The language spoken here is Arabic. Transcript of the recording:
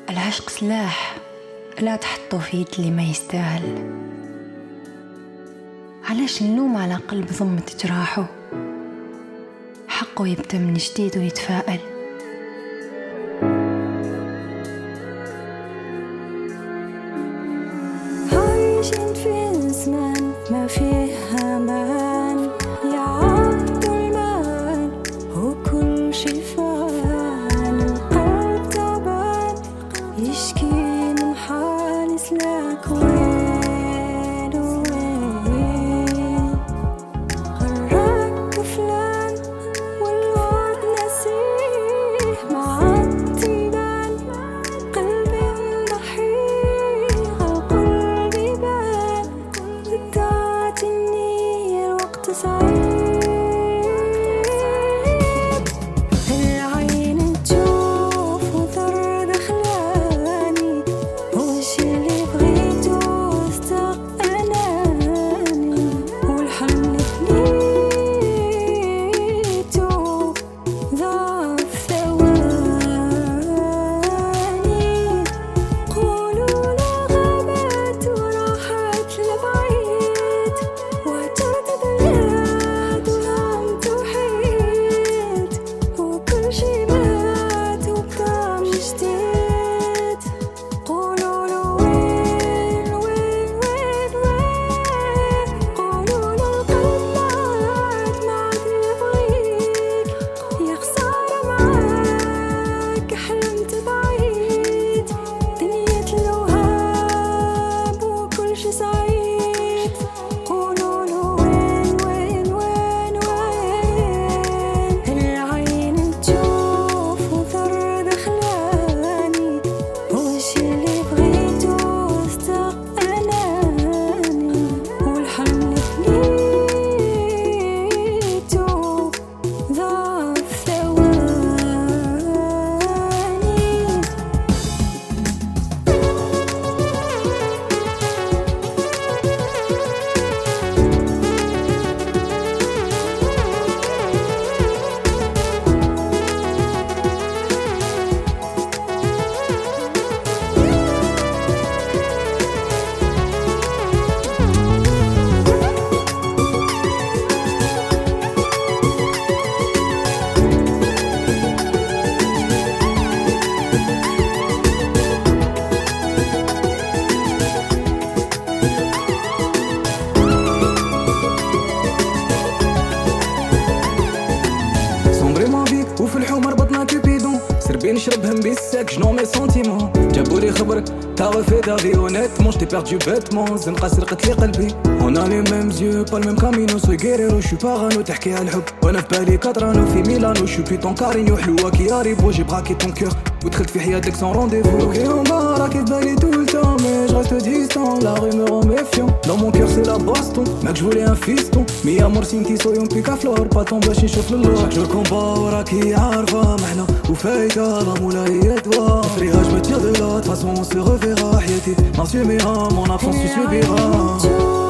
العشق سلاح، لا تحطه في يد اللي ما يستاهل. علاش نلوم على قلب ضمت جراحه؟ حقه يبدأ من جديد ويتفائل. عايشين في زمان ما فيه امان، يعبد المال وكل شي فان. القلب تعبان يشكي من حال سلاك، وين وين غراك فلان والوعد نسيه. مع التيبان قلبي مضحيه، القلب يبان ودعت النير وقت سعيد. العين تشوف وثر دخلاني، وش اللي بغيته استق أناني. والحلم بنيته ضعف ثواني. قولوا لا غابت وراحت لبعيد، واعتدت بلاد ونام توحيد. وكل شي مات وبدأ من جديد. قولوا له وين وين وين وين. قولوا له القلب ما عاد يبغيك. يا خسارة معاك حلمت بعيد، دنيا الوهاب وكل شي سعيد. قولوا له وين وين وين وين. العين تشوف وثر دخلاني، وش اللي بغيته استق أناني. والحلم بنيته ضعف ثواني. صومبري ما فيك وفي الحمر بطنا كوبيدون. سربي نشربهم بالساك جنو مي سونتيمون. جابولي خبرك t'as refait ta vie honnêtement. J't'ai perdu bêtement, زنقة سرقت لي قلبي. On a les mêmes yeux, pas le même camino. Soy guerrero, j'suis parano, تحكي على الحب وانا في بالي كاترانو. في ميلانو شو بيتون كارينيو، حلوة كي هاريبو. جي براكي ton cœur ودخلت في حياتك sans rendez-vous. Ok on va راكي في بالي tout le temps, mais je reste distant. La rue me rend méfiant, dans mon cœur c'est la baston. Mec je voulais un fiston, mi amor sinti soy un picaflor. Pas ton باش نشوف للور. chaque jour qu'on bat وراكي عارفة محنا وفايتة. لا مولا هي دوا فريها je me tire de là. De toute façon on se reverra حياتي. N'assumera mon absence tu subiras.